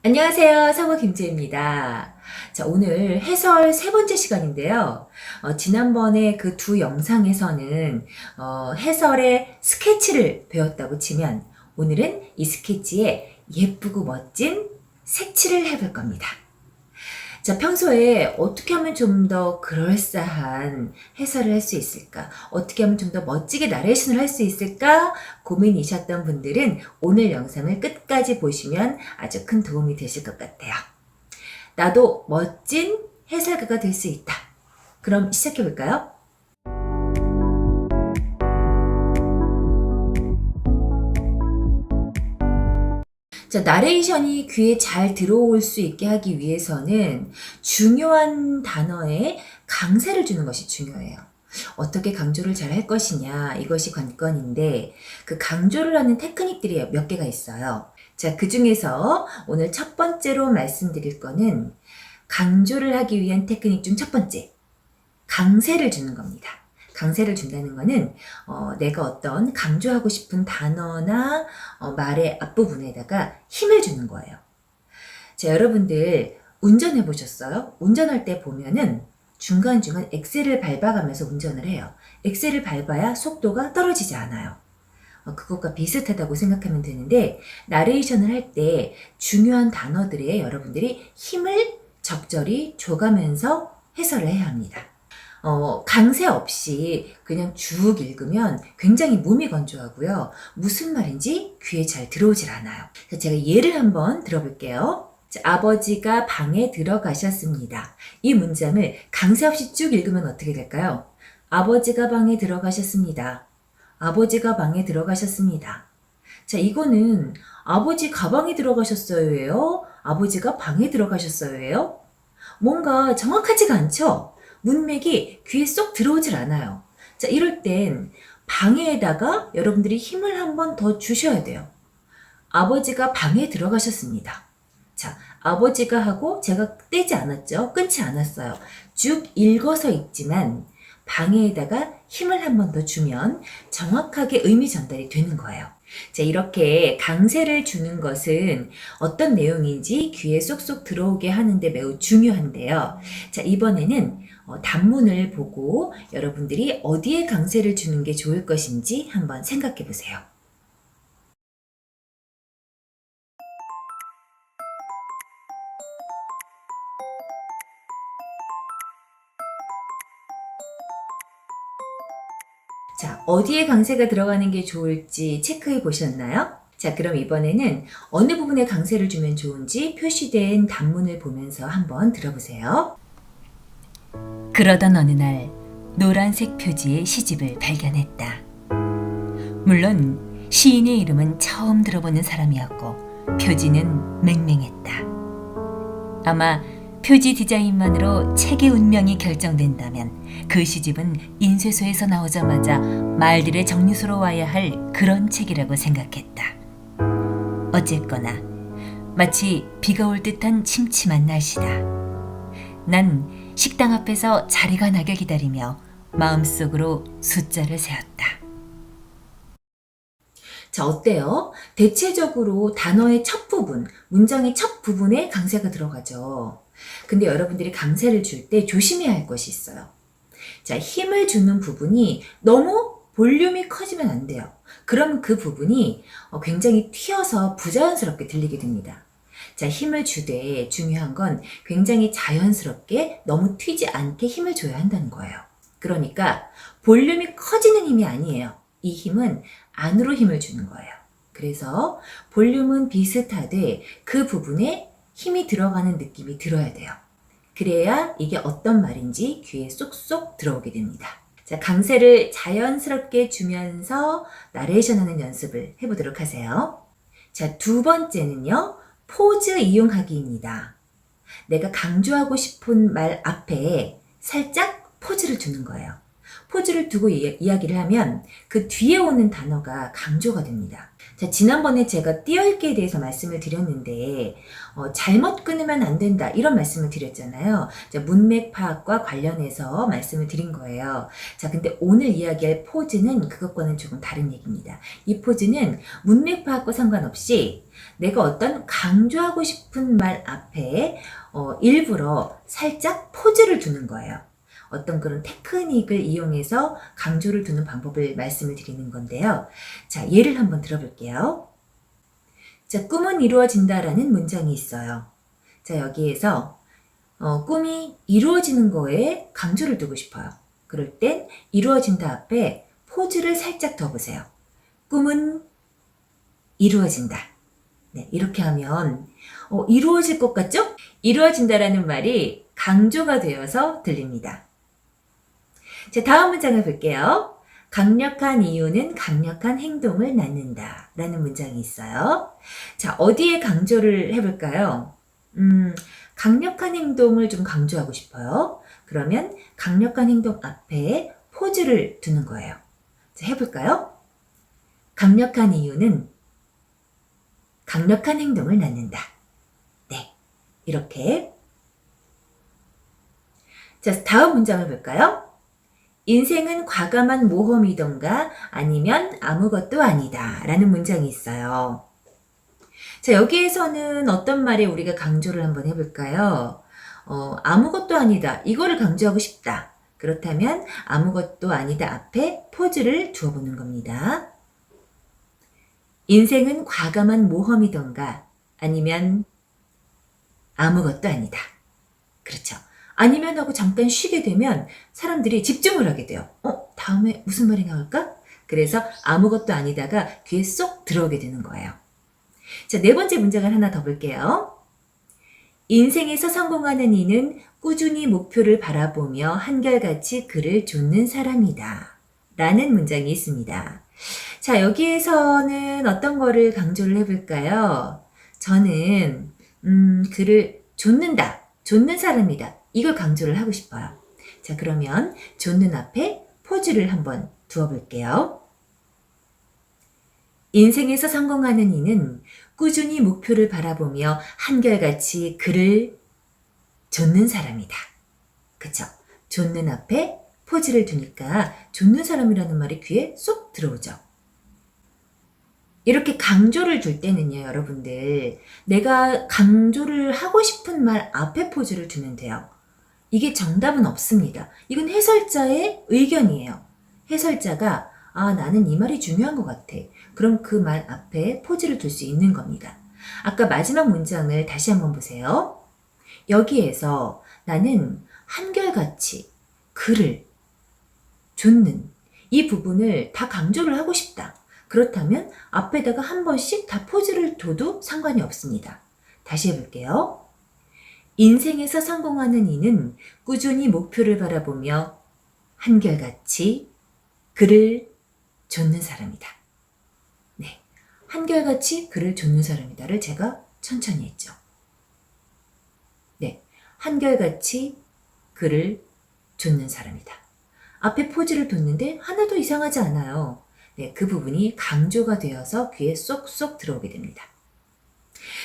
안녕하세요. 성우 김지혜입니다. 자, 오늘 해설 세 번째 시간인데요. 지난번에 그 두 영상에서는 해설의 스케치를 배웠다고 치면 오늘은 이 스케치에 예쁘고 멋진 색칠을 해볼 겁니다. 자, 평소에 어떻게 하면 좀 더 그럴싸한 해설을 할 수 있을까? 어떻게 하면 좀 더 멋지게 나레이션을 할 수 있을까? 고민이셨던 분들은 오늘 영상을 끝까지 보시면 아주 큰 도움이 되실 것 같아요. 나도 멋진 해설가가 될 수 있다. 그럼 시작해 볼까요? 자, 나레이션이 귀에 잘 들어올 수 있게 하기 위해서는 중요한 단어에 강세를 주는 것이 중요해요. 어떻게 강조를 잘 할 것이냐, 이것이 관건인데, 그 강조를 하는 테크닉들이 몇 개가 있어요. 자, 그 중에서 오늘 첫 번째로 말씀드릴 거는 강조를 하기 위한 테크닉 중 첫 번째, 강세를 주는 겁니다. 강세를 준다는 거는 내가 어떤 강조하고 싶은 단어나 말의 앞부분에다가 힘을 주는 거예요. 자, 여러분들 운전해 보셨어요? 운전할 때 보면은 중간중간 엑셀을 밟아가면서 운전을 해요. 엑셀을 밟아야 속도가 떨어지지 않아요. 그것과 비슷하다고 생각하면 되는데, 나레이션을 할 때 중요한 단어들에 여러분들이 힘을 적절히 줘가면서 해설을 해야 합니다. 강세 없이 그냥 쭉 읽으면 굉장히 무미건조하고요. 무슨 말인지 귀에 잘 들어오질 않아요. 제가 예를 한번 들어볼게요. 자, 아버지가 방에 들어가셨습니다. 이 문장을 강세 없이 쭉 읽으면 어떻게 될까요? 아버지가 방에 들어가셨습니다. 아버지가 방에 들어가셨습니다. 자, 이거는 아버지 가방에 들어가셨어요예요? 아버지가 방에 들어가셨어요예요? 뭔가 정확하지가 않죠? 문맥이 귀에 쏙 들어오질 않아요. 자, 이럴 땐 방에다가 여러분들이 힘을 한번 더 주셔야 돼요. 아버지가 방에 들어가셨습니다. 자, 아버지가 하고 제가 떼지 않았죠? 끊지 않았어요. 쭉 읽어서 읽지만 방에다가 힘을 한번 더 주면 정확하게 의미 전달이 되는 거예요. 자, 이렇게 강세를 주는 것은 어떤 내용인지 귀에 쏙쏙 들어오게 하는데 매우 중요한데요. 자, 이번에는 단문을 보고 여러분들이 어디에 강세를 주는 게 좋을 것인지 한번 생각해 보세요. 자, 어디에 강세가 들어가는 게 좋을지 체크해 보셨나요? 자, 그럼 이번에는 어느 부분에 강세를 주면 좋은지 표시된 단문을 보면서 한번 들어보세요. 그러던 어느 날 노란색 표지의 시집을 발견했다. 물론 시인의 이름은 처음 들어보는 사람이었고 표지는 맹맹했다. 아마 표지 디자인만으로 책의 운명이 결정된다면 그 시집은 인쇄소에서 나오자마자 말들의 정류소로 와야 할 그런 책이라고 생각했다. 어쨌거나 마치 비가 올 듯한 침침한 날씨다. 난 식당 앞에서 자리가 나게 기다리며 마음속으로 숫자를 세었다. 자, 어때요? 대체적으로 단어의 첫 부분, 문장의 첫 부분에 강세가 들어가죠. 근데 여러분들이 강세를 줄 때 조심해야 할 것이 있어요. 자, 힘을 주는 부분이 너무 볼륨이 커지면 안 돼요. 그럼 그 부분이 굉장히 튀어서 부자연스럽게 들리게 됩니다. 자, 힘을 주되 중요한 건 굉장히 자연스럽게 너무 튀지 않게 힘을 줘야 한다는 거예요. 그러니까 볼륨이 커지는 힘이 아니에요. 이 힘은 안으로 힘을 주는 거예요. 그래서 볼륨은 비슷하되 그 부분에 힘이 들어가는 느낌이 들어야 돼요. 그래야 이게 어떤 말인지 귀에 쏙쏙 들어오게 됩니다. 자, 강세를 자연스럽게 주면서 나레이션 하는 연습을 해보도록 하세요. 자, 두 번째는요, 포즈 이용하기입니다. 내가 강조하고 싶은 말 앞에 살짝 포즈를 두는 거예요. 포즈를 두고 이야기를 하면 그 뒤에 오는 단어가 강조가 됩니다. 자, 지난번에 제가 띄어읽기에 대해서 말씀을 드렸는데 잘못 끊으면 안 된다 이런 말씀을 드렸잖아요. 자, 문맥 파악과 관련해서 말씀을 드린 거예요. 자, 근데 오늘 이야기할 포즈는 그것과는 조금 다른 얘기입니다. 이 포즈는 문맥 파악과 상관없이 내가 어떤 강조하고 싶은 말 앞에 일부러 살짝 포즈를 두는 거예요. 어떤 그런 테크닉을 이용해서 강조를 두는 방법을 말씀을 드리는 건데요. 자, 예를 한번 들어볼게요. 자, 꿈은 이루어진다라는 문장이 있어요. 자, 여기에서 꿈이 이루어지는 거에 강조를 두고 싶어요. 그럴 땐 이루어진다 앞에 포즈를 살짝 더 보세요. 꿈은 이루어진다. 네, 이렇게 하면 이루어질 것 같죠? 이루어진다라는 말이 강조가 되어서 들립니다. 자, 다음 문장을 볼게요. 강력한 이유는 강력한 행동을 낳는다 라는 문장이 있어요. 자, 어디에 강조를 해볼까요? 강력한 행동을 좀 강조하고 싶어요. 그러면 강력한 행동 앞에 포즈를 두는 거예요. 자, 해볼까요? 강력한 이유는 강력한 행동을 낳는다. 네, 이렇게. 자, 다음 문장을 볼까요? 인생은 과감한 모험이던가 아니면 아무것도 아니다 라는 문장이 있어요. 자, 여기에서는 어떤 말에 우리가 강조를 한번 해볼까요? 아무것도 아니다. 이거를 강조하고 싶다. 그렇다면 아무것도 아니다 앞에 포즈를 두어보는 겁니다. 인생은 과감한 모험이던가 아니면 아무것도 아니다. 그렇죠. 아니면 하고 잠깐 쉬게 되면 사람들이 집중을 하게 돼요. 다음에 무슨 말이 나올까? 그래서 아무것도 아니다가 귀에 쏙 들어오게 되는 거예요. 자, 네 번째 문장을 하나 더 볼게요. 인생에서 성공하는 이는 꾸준히 목표를 바라보며 한결같이 그를 좇는 사람이다. 라는 문장이 있습니다. 자, 여기에서는 어떤 거를 강조를 해볼까요? 저는 그를 좇는다. 좇는 사람이다. 이걸 강조를 하고 싶어요. 자, 그러면 좇는 앞에 포즈를 한번 두어볼게요. 인생에서 성공하는 이는 꾸준히 목표를 바라보며 한결같이 그를 좇는 사람이다. 그쵸? 좇는 앞에 포즈를 두니까 좇는 사람이라는 말이 귀에 쏙 들어오죠. 이렇게 강조를 둘 때는요, 여러분들, 내가 강조를 하고 싶은 말 앞에 포즈를 두면 돼요. 이게 정답은 없습니다. 이건 해설자의 의견이에요. 해설자가 나는 이 말이 중요한 것 같아. 그럼 그 말 앞에 포즈를 둘 수 있는 겁니다. 아까 마지막 문장을 다시 한번 보세요. 여기에서 나는 한결같이 그를 좇는 이 부분을 다 강조를 하고 싶다. 그렇다면 앞에다가 한 번씩 다 포즈를 둬도 상관이 없습니다. 다시 해볼게요. 인생에서 성공하는 이는 꾸준히 목표를 바라보며 한결같이 그를 좇는 사람이다. 네, 한결같이 그를 좇는 사람이다를 제가 천천히 했죠. 네, 한결같이 그를 좇는 사람이다. 앞에 포즈를 뒀는데 하나도 이상하지 않아요. 네, 그 부분이 강조가 되어서 귀에 쏙쏙 들어오게 됩니다.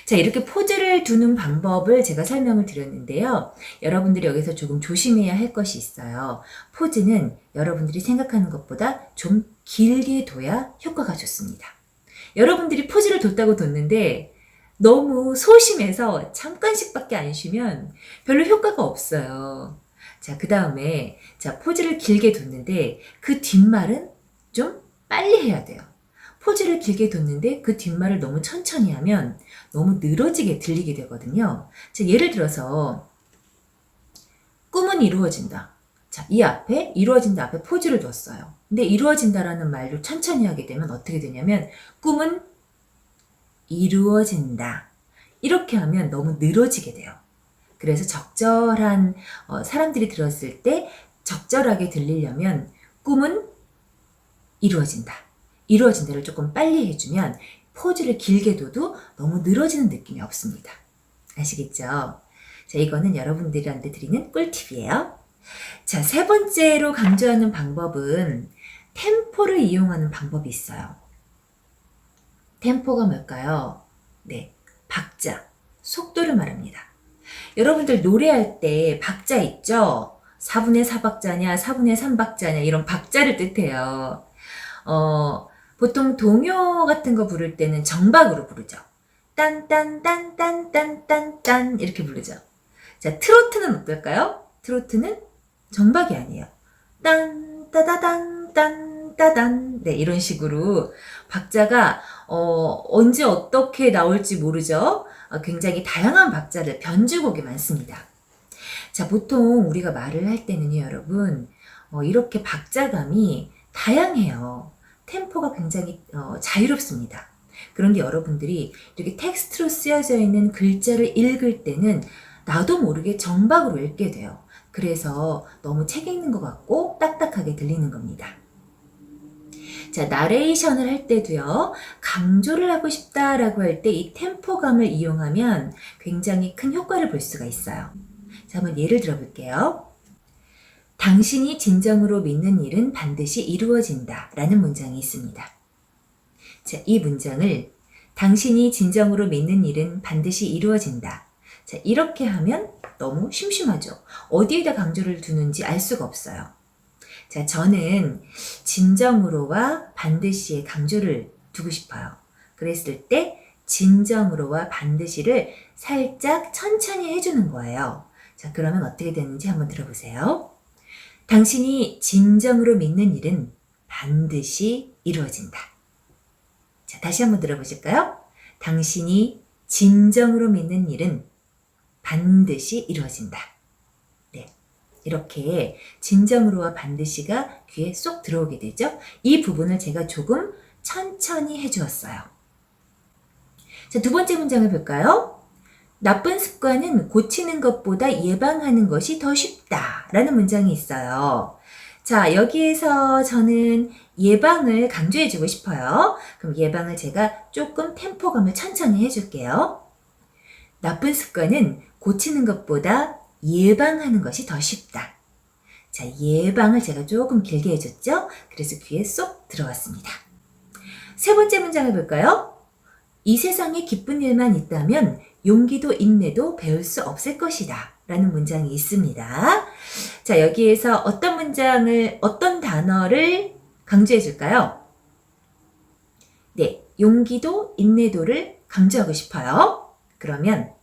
자, 이렇게 포즈를 두는 방법을 제가 설명을 드렸는데요. 여러분들이 여기서 조금 조심해야 할 것이 있어요. 포즈는 여러분들이 생각하는 것보다 좀 길게 둬야 효과가 좋습니다. 여러분들이 포즈를 뒀다고 뒀는데 너무 소심해서 잠깐씩밖에 안 쉬면 별로 효과가 없어요. 자, 그 다음에 포즈를 길게 뒀는데 그 뒷말은 좀 빨리 해야 돼요. 포즈를 길게 뒀는데 그 뒷말을 너무 천천히 하면 너무 늘어지게 들리게 되거든요. 자, 예를 들어서 꿈은 이루어진다. 자, 이 앞에 이루어진다 앞에 포즈를 뒀어요. 근데 이루어진다라는 말로 천천히 하게 되면 어떻게 되냐면 꿈은 이루어진다. 이렇게 하면 너무 늘어지게 돼요. 그래서 적절한 사람들이 들었을 때 적절하게 들리려면 꿈은 이루어진다. 이루어진다를 조금 빨리 해주면 포즈를 길게 둬도 너무 늘어지는 느낌이 없습니다. 아시겠죠? 자, 이거는 여러분들한테 드리는 꿀팁이에요. 자, 세 번째로 강조하는 방법은 템포를 이용하는 방법이 있어요. 템포가 뭘까요? 네, 박자, 속도를 말합니다. 여러분들 노래할 때 박자 있죠? 4분의 4박자냐, 4분의 3박자냐 이런 박자를 뜻해요. 보통 동요 같은 거 부를 때는 정박으로 부르죠. 딴딴딴딴딴딴딴 이렇게 부르죠. 자, 트로트는 어떨까요? 트로트는 정박이 아니에요. 딴 따다단 딴 따단 네, 이런 식으로 박자가 언제 어떻게 나올지 모르죠. 굉장히 다양한 박자를 변주곡이 많습니다. 자, 보통 우리가 말을 할 때는요, 여러분, 이렇게 박자감이 다양해요. 템포가 굉장히 자유롭습니다. 그런데 여러분들이 이렇게 텍스트로 쓰여져 있는 글자를 읽을 때는 나도 모르게 정박으로 읽게 돼요. 그래서 너무 책 읽는 것 같고 딱딱하게 들리는 겁니다. 자, 나레이션을 할 때도요, 강조를 하고 싶다라고 할 때 이 템포감을 이용하면 굉장히 큰 효과를 볼 수가 있어요. 자, 한번 예를 들어 볼게요. 당신이 진정으로 믿는 일은 반드시 이루어진다 라는 문장이 있습니다. 자, 이 문장을 당신이 진정으로 믿는 일은 반드시 이루어진다. 자, 이렇게 하면 너무 심심하죠. 어디에다 강조를 두는지 알 수가 없어요. 자, 저는 진정으로와 반드시에 강조를 두고 싶어요. 그랬을 때 진정으로와 반드시를 살짝 천천히 해주는 거예요. 자, 그러면 어떻게 되는지 한번 들어보세요. 당신이 진정으로 믿는 일은 반드시 이루어진다. 자, 다시 한번 들어보실까요? 당신이 진정으로 믿는 일은 반드시 이루어진다. 네, 이렇게 진정으로와 반드시가 귀에 쏙 들어오게 되죠. 이 부분을 제가 조금 천천히 해주었어요. 자, 두 번째 문장을 볼까요? 나쁜 습관은 고치는 것보다 예방하는 것이 더 쉽다 라는 문장이 있어요. 자, 여기에서 저는 예방을 강조해주고 싶어요. 그럼 예방을 제가 조금 템포감을 천천히 해줄게요. 나쁜 습관은 고치는 것보다 예방하는 것이 더 쉽다. 자, 예방을 제가 조금 길게 해줬죠? 그래서 귀에 쏙 들어왔습니다. 세 번째 문장을 볼까요? 이 세상에 기쁜 일만 있다면 용기도 인내도 배울 수 없을 것이다 라는 문장이 있습니다. 자, 여기에서 어떤 단어를 강조해 줄까요? 네, 용기도 인내도를 강조하고 싶어요. 그러면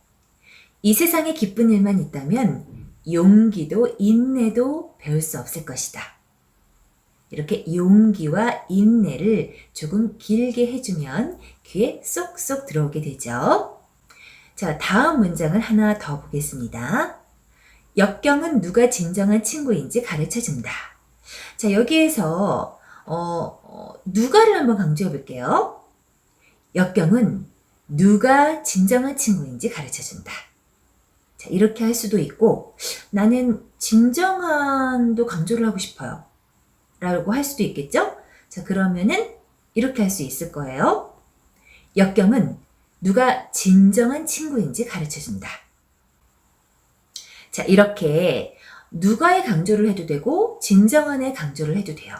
이 세상에 기쁜 일만 있다면 용기도 인내도 배울 수 없을 것이다. 이렇게 용기와 인내를 조금 길게 해주면 귀에 쏙쏙 들어오게 되죠. 자, 다음 문장을 하나 더 보겠습니다. 역경은 누가 진정한 친구인지 가르쳐준다. 자, 여기에서 누가를 한번 강조해 볼게요. 역경은 누가 진정한 친구인지 가르쳐준다. 자, 이렇게 할 수도 있고 나는 진정한도 강조를 하고 싶어요 라고 할 수도 있겠죠? 자, 그러면은 이렇게 할 수 있을 거예요. 역경은 누가 진정한 친구인지 가르쳐준다. 자, 이렇게 누가에 강조를 해도 되고 진정한에 강조를 해도 돼요.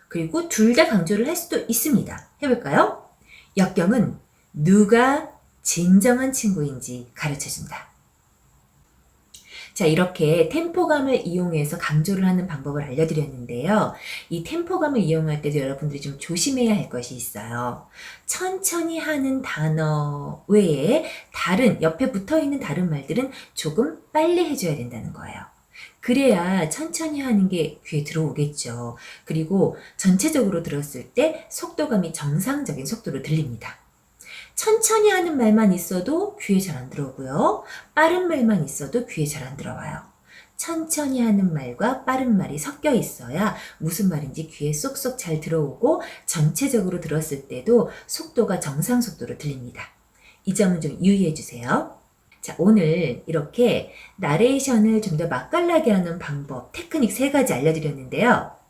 그리고 둘 다 강조를 할 수도 있습니다. 해볼까요? 역경은 누가 진정한 친구인지 가르쳐준다. 자, 이렇게 템포감을 이용해서 강조를 하는 방법을 알려드렸는데요. 이 템포감을 이용할 때도 여러분들이 좀 조심해야 할 것이 있어요. 천천히 하는 단어 외에 옆에 붙어있는 다른 말들은 조금 빨리 해줘야 된다는 거예요. 그래야 천천히 하는 게 귀에 들어오겠죠. 그리고 전체적으로 들었을 때 속도감이 정상적인 속도로 들립니다. 천천히 하는 말만 있어도 귀에 잘 안 들어오고요. 빠른 말만 있어도 귀에 잘 안 들어와요. 천천히 하는 말과 빠른 말이 섞여 있어야 무슨 말인지 귀에 쏙쏙 잘 들어오고 전체적으로 들었을 때도 속도가 정상 속도로 들립니다. 이 점은 좀 유의해 주세요. 자, 오늘 이렇게 나레이션을 좀 더 맛깔나게 하는 방법, 테크닉 3가지 알려드렸는데요.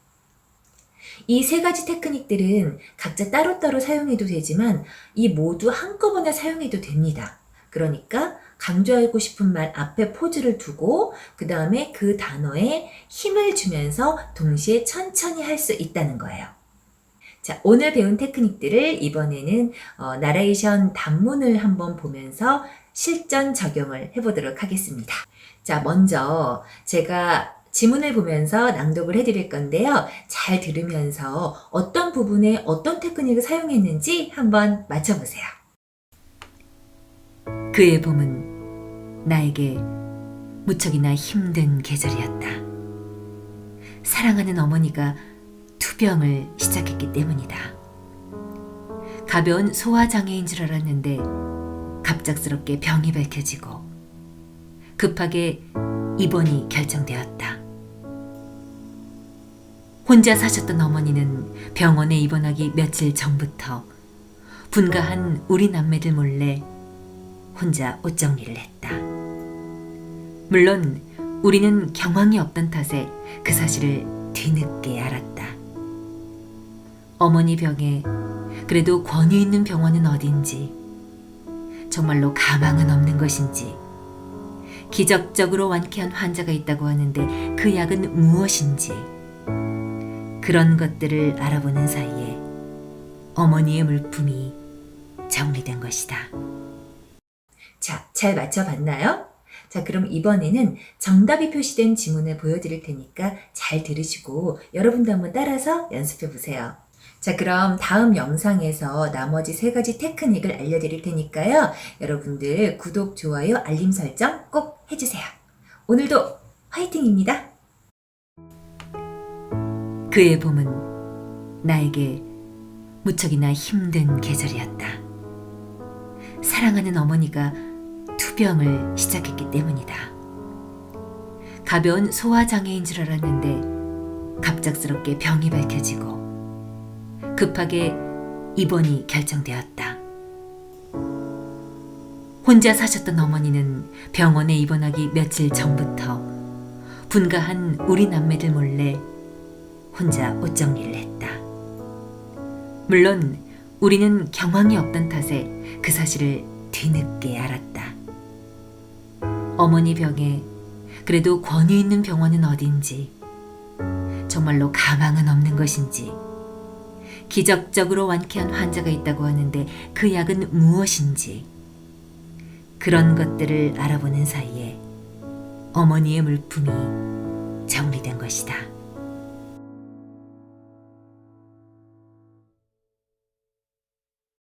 이 3가지 테크닉들은 각자 따로따로 사용해도 되지만 이 모두 한꺼번에 사용해도 됩니다. 그러니까 강조하고 싶은 말 앞에 포즈를 두고 그 다음에 그 단어에 힘을 주면서 동시에 천천히 할 수 있다는 거예요. 자, 오늘 배운 테크닉들을 이번에는 나레이션 단문을 한번 보면서 실전 적용을 해보도록 하겠습니다. 자, 먼저 제가 지문을 보면서 낭독을 해드릴 건데요. 잘 들으면서 어떤 부분에 어떤 테크닉을 사용했는지 한번 맞춰보세요. 그의 봄은 나에게 무척이나 힘든 계절이었다. 사랑하는 어머니가 투병을 시작했기 때문이다. 가벼운 소아장애인 줄 알았는데 갑작스럽게 병이 밝혀지고 급하게 입원이 결정되었다. 혼자 사셨던 어머니는 병원에 입원하기 며칠 전부터 분가한 우리 남매들 몰래 혼자 옷 정리를 했다. 물론 우리는 경황이 없던 탓에 그 사실을 뒤늦게 알았다. 어머니 병에 그래도 권위 있는 병원은 어딘지, 정말로 가망은 없는 것인지, 기적적으로 완쾌한 환자가 있다고 하는데 그 약은 무엇인지, 그런 것들을 알아보는 사이에 어머니의 물품이 정리된 것이다. 자, 잘 맞춰봤나요? 자, 그럼 이번에는 정답이 표시된 지문을 보여드릴 테니까 잘 들으시고 여러분도 한번 따라서 연습해 보세요. 자, 그럼 다음 영상에서 나머지 3가지 테크닉을 알려드릴 테니까요. 여러분들 구독, 좋아요, 알림 설정 꼭 해주세요. 오늘도 화이팅입니다. 그의 봄은 나에게 무척이나 힘든 계절이었다. 사랑하는 어머니가 투병을 시작했기 때문이다. 가벼운 소아장애인 줄 알았는데 갑작스럽게 병이 밝혀지고 급하게 입원이 결정되었다. 혼자 사셨던 어머니는 병원에 입원하기 며칠 전부터 분가한 우리 남매들 몰래 혼자 옷 정리를 했다. 물론 우리는 경황이 없던 탓에 그 사실을 뒤늦게 알았다. 어머니 병에 그래도 권위 있는 병원은 어딘지, 정말로 가망은 없는 것인지, 기적적으로 완쾌한 환자가 있다고 하는데 그 약은 무엇인지, 그런 것들을 알아보는 사이에 어머니의 물품이 정리된 것이다.